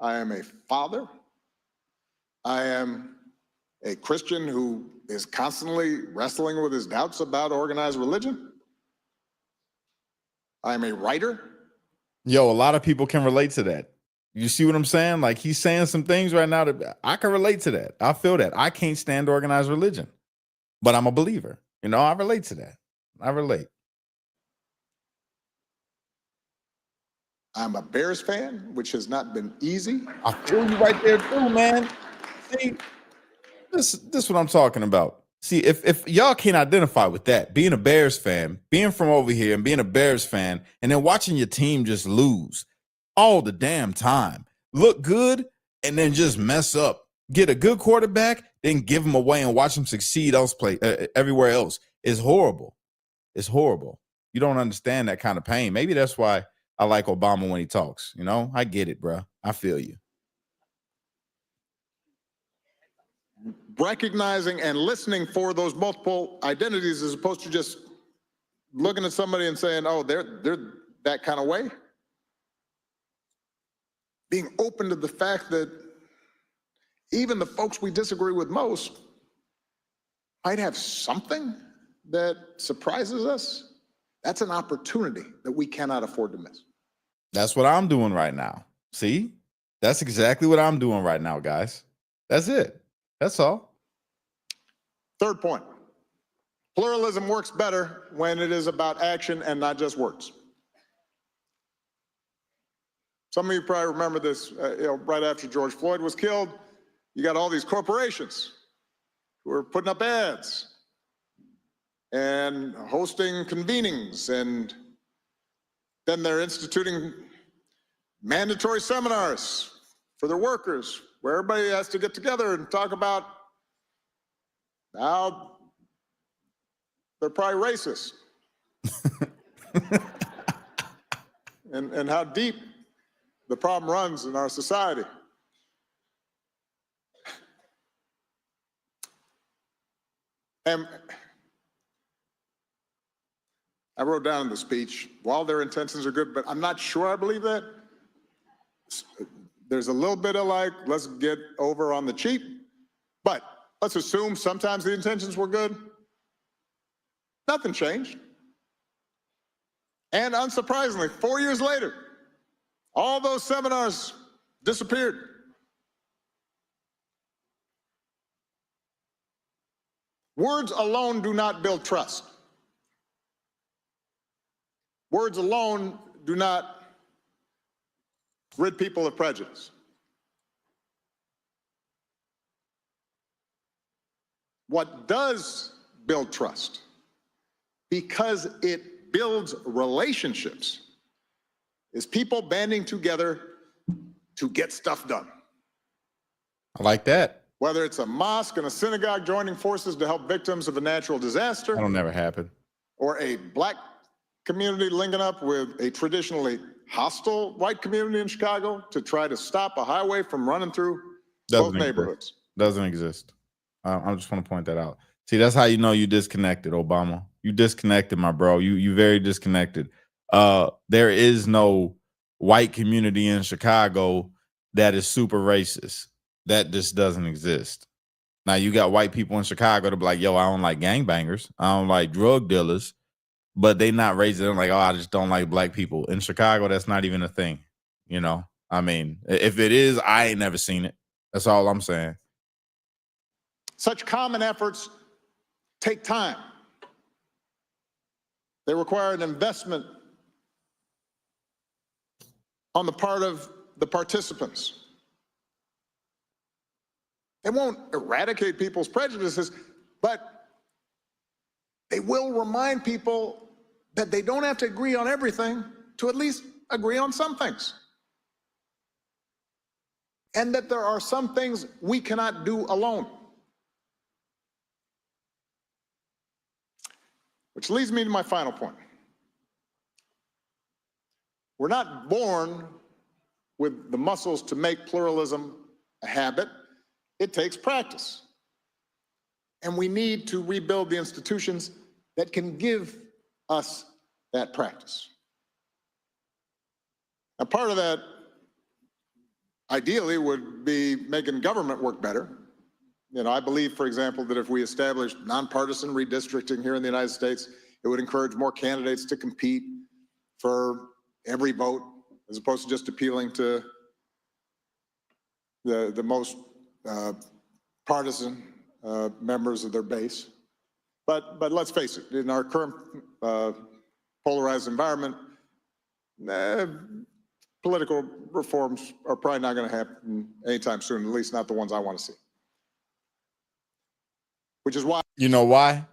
I am a father. I am a Christian who is constantly wrestling with his doubts about organized religion. I am a writer. Yo, a lot of people can relate to that. You see what I'm saying? Like, he's saying some things right now that I can relate to that. I feel that. I can't stand organized religion, but I'm a believer. You know, I relate to that. I relate. I'm a Bears fan, which has not been easy. I feel you right there too, man. See, this is what I'm talking about. See, if y'all can't identify with that, being a Bears fan, being from over here and being a Bears fan, and then watching your team just lose, all the damn time. Look good and then just mess up. Get a good quarterback, then give him away and watch him succeed everywhere else. It's horrible. It's horrible. You don't understand that kind of pain. Maybe that's why I like Obama when he talks. You know, I get it, bro. I feel you. Recognizing and listening for those multiple identities as opposed to just looking at somebody and saying, oh, they're that kind of way. Being open to the fact that even the folks we disagree with most might have something that surprises us. That's an opportunity that we cannot afford to miss. That's what I'm doing right now. See? That's exactly what I'm doing right now, guys. That's it. That's all. Third point. Pluralism works better when it is about action and not just words. Some of you probably remember this, right after George Floyd was killed, you got all these corporations who are putting up ads and hosting convenings, and then they're instituting mandatory seminars for their workers where everybody has to get together and talk about how they're probably racist and how deep the problem runs in our society. And I wrote down in the speech, while their intentions are good, but I'm not sure I believe that. There's a little bit of like, let's get over on the cheap, but let's assume sometimes the intentions were good. Nothing changed. And unsurprisingly, 4 years later, all those seminars disappeared. Words alone do not build trust. Words alone do not rid people of prejudice. What does build trust, because it builds relationships, is people banding together to get stuff done. I like that. Whether it's a mosque and a synagogue joining forces to help victims of a natural disaster. That'll never happen. Or a black community linking up with a traditionally hostile white community in Chicago to try to stop a highway from running through both neighborhoods. Doesn't exist. I just want to point that out. See, that's how you know you disconnected, Obama. You disconnected, my bro. You very disconnected. There is no white community in Chicago that is super racist. That just doesn't exist. Now, you got white people in Chicago to be like, yo, I don't like gangbangers. I don't like drug dealers. But they not raising them like, oh, I just don't like black people. In Chicago, that's not even a thing. You know, I mean, if it is, I ain't never seen it. That's all I'm saying. Such common efforts take time. They require an investment on the part of the participants. It won't eradicate people's prejudices, but they will remind people that they don't have to agree on everything to at least agree on some things. And that there are some things we cannot do alone. Which leads me to my final point. We're not born with the muscles to make pluralism a habit. It takes practice. And we need to rebuild the institutions that can give us that practice. Now, part of that, ideally, would be making government work better. You know, I believe, for example, that if we established nonpartisan redistricting here in the United States, it would encourage more candidates to compete for every vote, as opposed to just appealing to the most partisan members of their base. But let's face it, in our current polarized environment, political reforms are probably not going to happen anytime soon, at least not the ones I want to see. Which is why. You know why?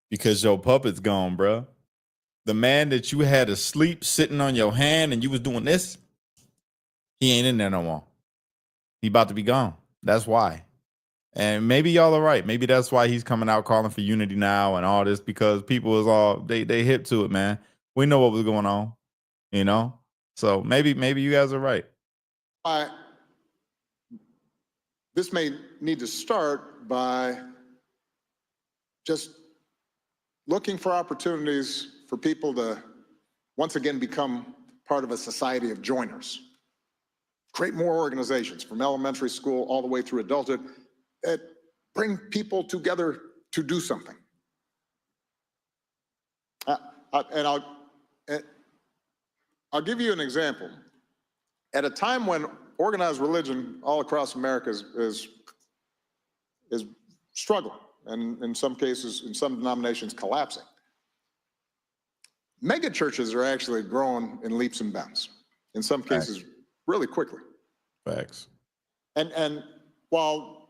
Because your puppet's gone, bro. the man that you had asleep sitting on your hand and you was doing this, he ain't in there no more. He about to be gone. That's why. And maybe y'all are right. Maybe that's why he's coming out calling for unity now and all this, because people is all they hip to it, man. We know what was going on, you know? So maybe you guys are right. This may need to start by just looking for opportunities for people to once again become part of a society of joiners. Create more organizations from elementary school all the way through adulthood that bring people together to do something. And I'll give you an example. At a time when organized religion all across America is struggling, and in some cases, in some denominations, collapsing, mega churches are actually growing in leaps and bounds. In some cases, really quickly. Facts. And while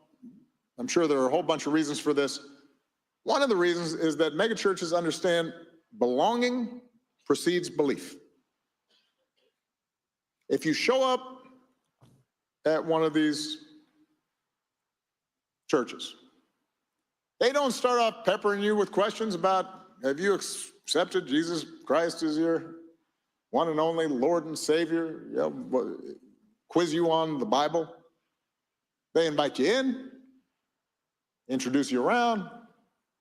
I'm sure there are a whole bunch of reasons for this, one of the reasons is that megachurches understand belonging precedes belief. If you show up at one of these churches, they don't start off peppering you with questions about, have you accepted Jesus Christ as your one and only Lord and Savior? You know, quiz you on the Bible. They invite you in, introduce you around,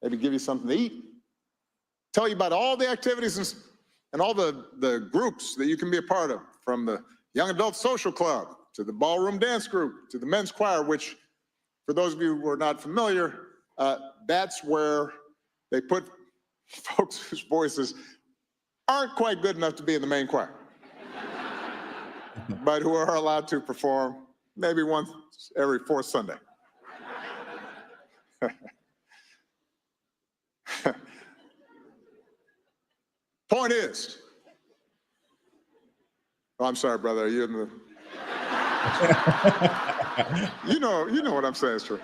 maybe give you something to eat, tell you about all the activities and all the groups that you can be a part of, from the Young Adult Social Club to the Ballroom Dance Group to the Men's Choir, which, for those of you who are not familiar, that's where they put folks whose voices aren't quite good enough to be in the main choir, but who are allowed to perform maybe once every fourth Sunday. Point is, oh, I'm sorry, brother. Are you in the? you know what I'm saying is true.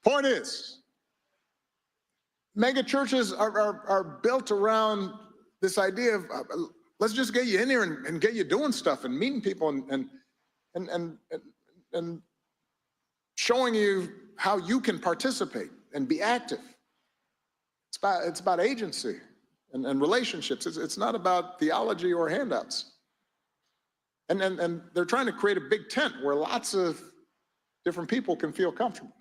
Point is, mega churches are built around this idea of let's just get you in here and get you doing stuff and meeting people and showing you how you can participate and be active. It's about agency and relationships. It's not about theology or handouts. And they're trying to create a big tent where lots of different people can feel comfortable.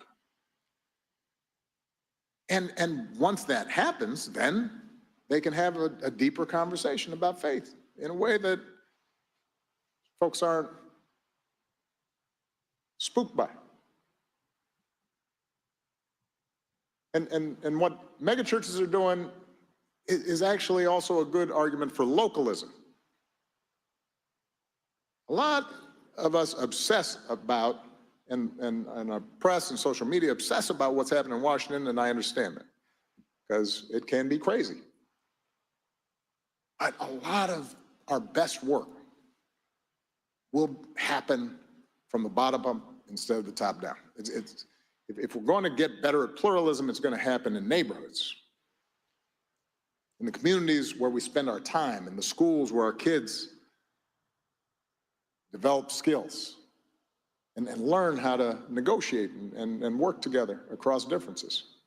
And once that happens, then they can have a deeper conversation about faith in a way that folks aren't spooked by. And what megachurches are doing is actually also a good argument for localism. A lot of us obsess about, and our press and social media obsess about what's happening in Washington, and I understand that, because it can be crazy. But a lot of our best work will happen from the bottom up instead of the top down. If we're going to get better at pluralism, it's going to happen in neighborhoods, in the communities where we spend our time, in the schools where our kids develop skills and learn how to negotiate and work together across differences.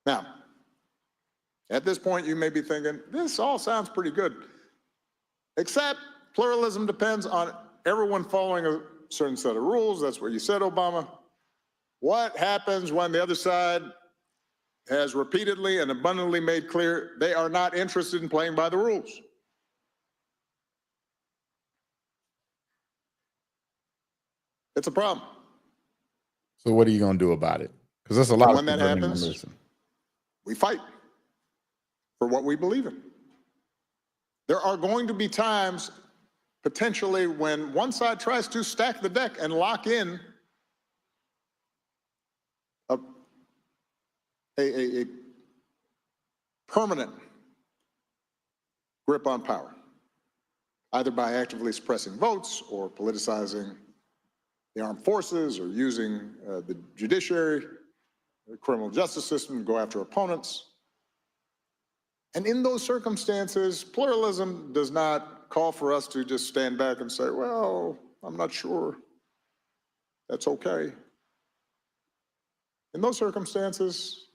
Now, at this point, you may be thinking, this all sounds pretty good, except pluralism depends on everyone following a certain set of rules. That's what you said, Obama. What happens when the other side has repeatedly and abundantly made clear they are not interested in playing by the rules? It's a problem. So what are you going to do about it? Because there's a lot of when that happens, we fight for what we believe in. There are going to be times, potentially, when one side tries to stack the deck and lock in a permanent grip on power, either by actively suppressing votes or politicizing the armed forces or using the judiciary the criminal justice system to go after opponents. And in those circumstances, pluralism does not call for us to just stand back and say, well, I'm not sure. That's okay. In those circumstances,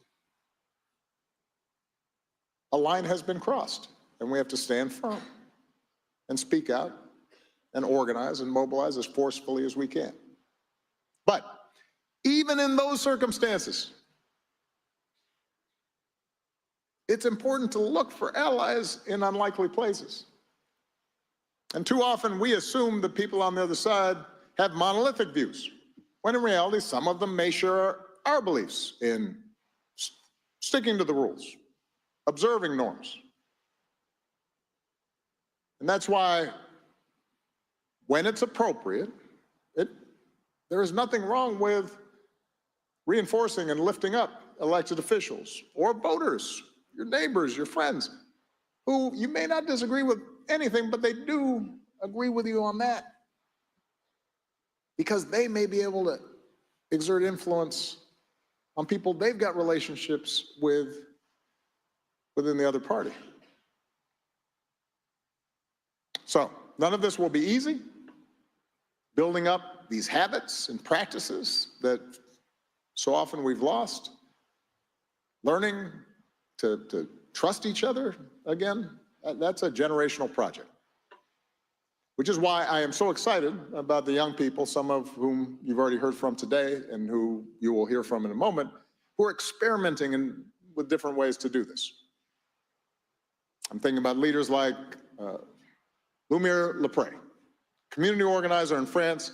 a line has been crossed, and we have to stand firm and speak out and organize and mobilize as forcefully as we can. But even in those circumstances, it's important to look for allies in unlikely places. And too often we assume that people on the other side have monolithic views, when in reality, some of them may share our beliefs in sticking to the rules, observing norms. And that's why when it's appropriate, there is nothing wrong with reinforcing and lifting up elected officials or voters, your neighbors, your friends, who you may not disagree with anything, but they do agree with you on that, because they may be able to exert influence on people they've got relationships with within the other party. So none of this will be easy. Building up these habits and practices that so often we've lost, learning to trust each other again, that's a generational project. Which is why I am so excited about the young people, some of whom you've already heard from today and who you will hear from in a moment, who are experimenting with different ways to do this. I'm thinking about leaders like Lumiere Lepre, community organizer in France,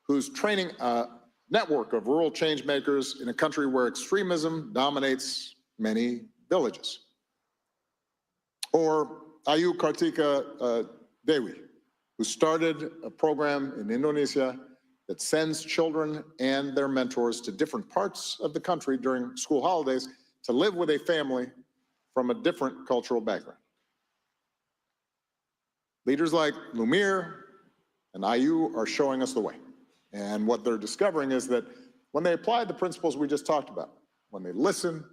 who's training a network of rural change makers in a country where extremism dominates many villages. Or Ayu Kartika Dewi, who started a program in Indonesia that sends children and their mentors to different parts of the country during school holidays to live with a family from a different cultural background. Leaders like Lumiere and Ayu are showing us the way. And what they're discovering is that when they apply the principles we just talked about, when they listen,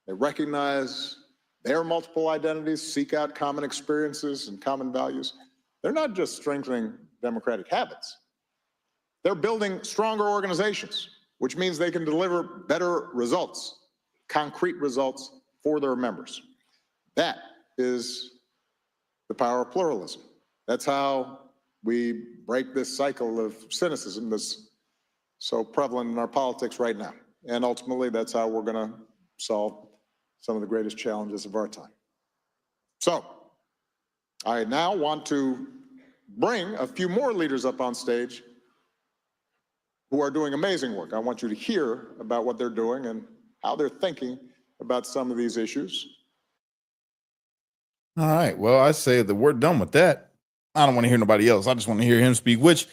they recognize their multiple identities, seek out common experiences and common values, they're not just strengthening democratic habits. They're building stronger organizations, which means they can deliver better results, concrete results for their members. That is the power of pluralism. That's how we break this cycle of cynicism that's so prevalent in our politics right now. And ultimately, that's how we're going to solve some of the greatest challenges of our time. So, I now want to bring a few more leaders up on stage who are doing amazing work. I want you to hear about what they're doing and how they're thinking about some of these issues. All right. Well, I say that we're done with that. I don't want to hear nobody else. I just want to hear him speak, which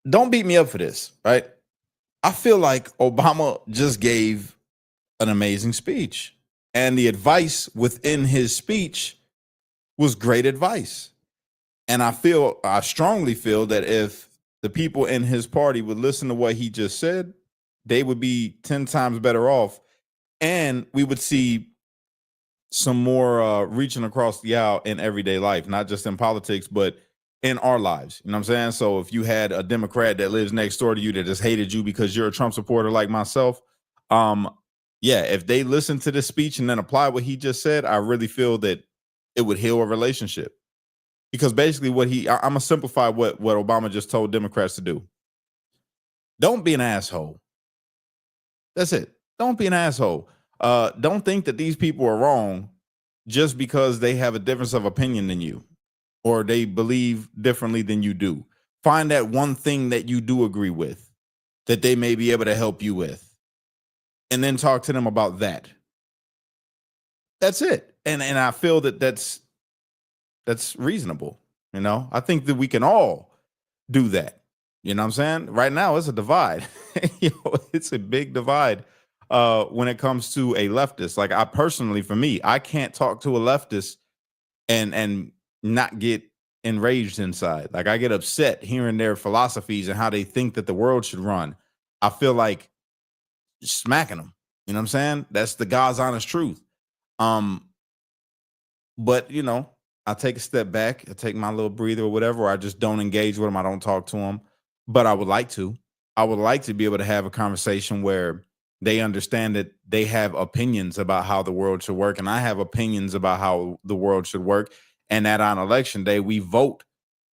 don't beat me up for this, right? I feel like Obama just gave an amazing speech, and the advice within his speech was great advice. And I strongly feel that if the people in his party would listen to what he just said, they would be 10 times better off. And we would see some more reaching across the aisle in everyday life, not just in politics, but in our lives. You know what I'm saying? So if you had a Democrat that lives next door to you that just hated you because you're a Trump supporter like myself, yeah, if they listen to this speech and then apply what he just said, I really feel that it would heal a relationship. Because basically I'm going to simplify what Obama just told Democrats to do. Don't be an asshole. That's it. Don't be an asshole. Don't think that these people are wrong just because they have a difference of opinion than you or they believe differently than you do. Find that one thing that you do agree with that they may be able to help you with, and then talk to them about that. That's it. And I feel that that's reasonable. You know, I think that we can all do that. You know what I'm saying? Right now, it's a divide. It's a big divide when it comes to a leftist. Like, I personally, for me, I can't talk to a leftist and not get enraged inside. Like, I get upset hearing their philosophies and how they think that the world should run. I feel like smacking them. You know what I'm saying? That's the God's honest truth. But I take a step back, I take my little breather or whatever, or I just don't engage with them. I don't talk to them. But I would like to. I would like to be able to have a conversation where they understand that they have opinions about how the world should work, and I have opinions about how the world should work. And that on election day, we vote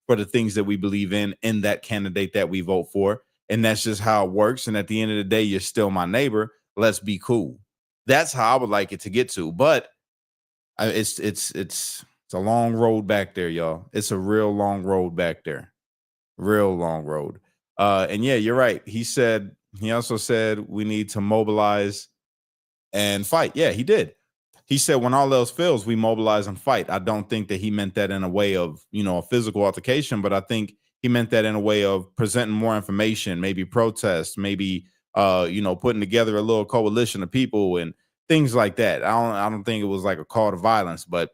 for the things that we believe in that candidate that we vote for. And that's just how it works. And at the end of the day, you're still my neighbor. Let's be cool. That's how I would like it to get to. But it's a long road back there, y'all. It's a real long road back there. Real long road. And yeah, you're right. He also said we need to mobilize and fight. Yeah, he did. He said when all else fails, we mobilize and fight. I don't think that he meant that in a way of, a physical altercation, but I think he meant that in a way of presenting more information, maybe protest, maybe putting together a little coalition of people and things like that. I don't think it was like a call to violence, but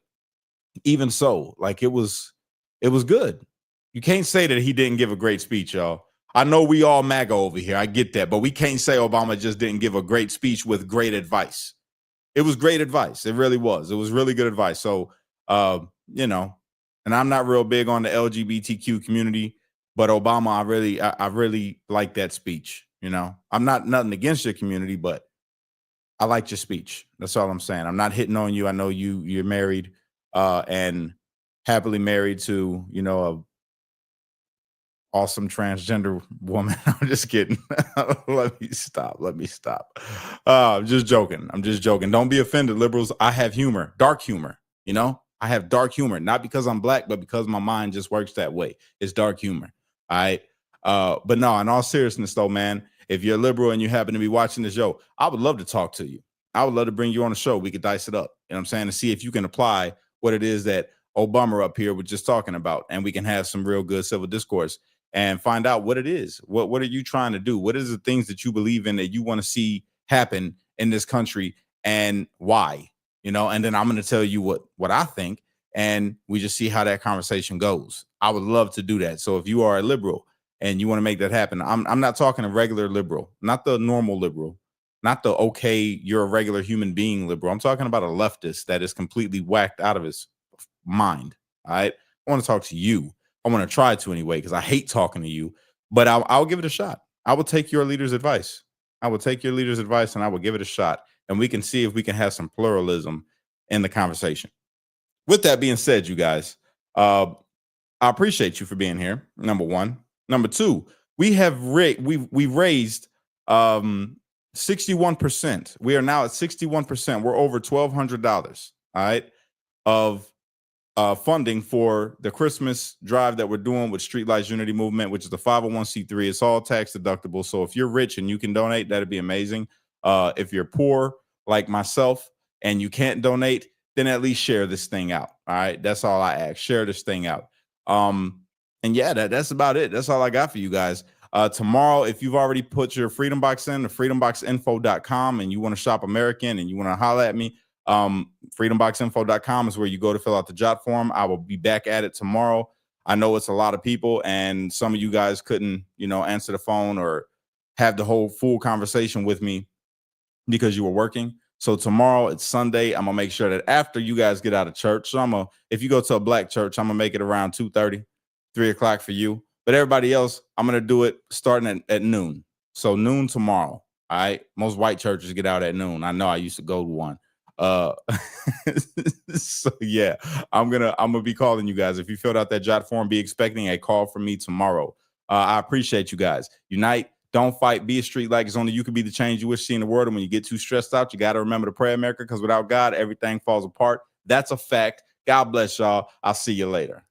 even so, like it was good. You can't say that he didn't give a great speech, y'all. I know we all MAGA over here. I get that, but we can't say Obama just didn't give a great speech with great advice. It was great advice. It really was. It was really good advice. So, and I'm not real big on the LGBTQ community, but Obama, I really like that speech. I'm not nothing against your community, but I liked your speech. That's all I'm saying. I'm not hitting on you. I know you're married and happily married to, a awesome transgender woman. I'm just kidding. Let me stop. I'm just joking. Don't be offended, liberals. I have humor, dark humor. I have dark humor, not because I'm black, but because my mind just works that way. It's dark humor. All right. But no, in all seriousness though, man, if you're liberal and you happen to be watching the show, I would love to talk to you. I would love to bring you on the show. We could dice it up. You know what I'm saying? To see if you can apply what it is that Obama up here was just talking about, and we can have some real good civil discourse and find out what it is. What are you trying to do? What is the things that you believe in that you want to see happen in this country and why? And then I'm going to tell you what I think, and we just see how that conversation goes. I would love to do that. So if you are a liberal and you want to make that happen, I'm not talking a regular liberal, not the normal liberal, not the okay, you're a regular human being liberal. I'm talking about a leftist that is completely whacked out of his mind. All right. I want to talk to you. I want to try to anyway, because I hate talking to you, but I'll give it a shot. I will take your leader's advice. And I will give it a shot, and we can see if we can have some pluralism in the conversation. With that being said, you guys, I appreciate you for being here. Number one. Number two, we raised 61%. We are now at 61%. We're over $1,200. All right, of funding for the Christmas drive that we're doing with Streetlights Unity Movement, which is the 501c3. It's all tax deductible. So if you're rich and you can donate, that'd be amazing. If you're poor, like myself, and you can't donate, then at least share this thing out. All right. That's all I ask. Share this thing out. And yeah, that's about it. That's all I got for you guys. Tomorrow, if you've already put your Freedom Box in, the freedomboxinfo.com, and you want to shop American and you want to holler at me, freedomboxinfo.com is where you go to fill out the jot form. I will be back at it tomorrow. I know it's a lot of people, and some of you guys couldn't, answer the phone or have the whole full conversation with me because you were working. So tomorrow, it's Sunday. I'm gonna make sure that after you guys get out of church, so if you go to a black church, I'm gonna make it around 2:30, 3 o'clock for you. But everybody else, I'm gonna do it starting at noon. So noon tomorrow. All right. Most white churches get out at noon. I know I used to go to one. So yeah, I'm gonna be calling you guys. If you filled out that jot form, be expecting a call from me tomorrow. I appreciate you guys. Unite, don't fight, be a street light. It's only you can be the change you wish to see in the world. And when you get too stressed out, you got to remember to pray, America, because without God, everything falls apart. That's a fact. God bless y'all. I'll see you later.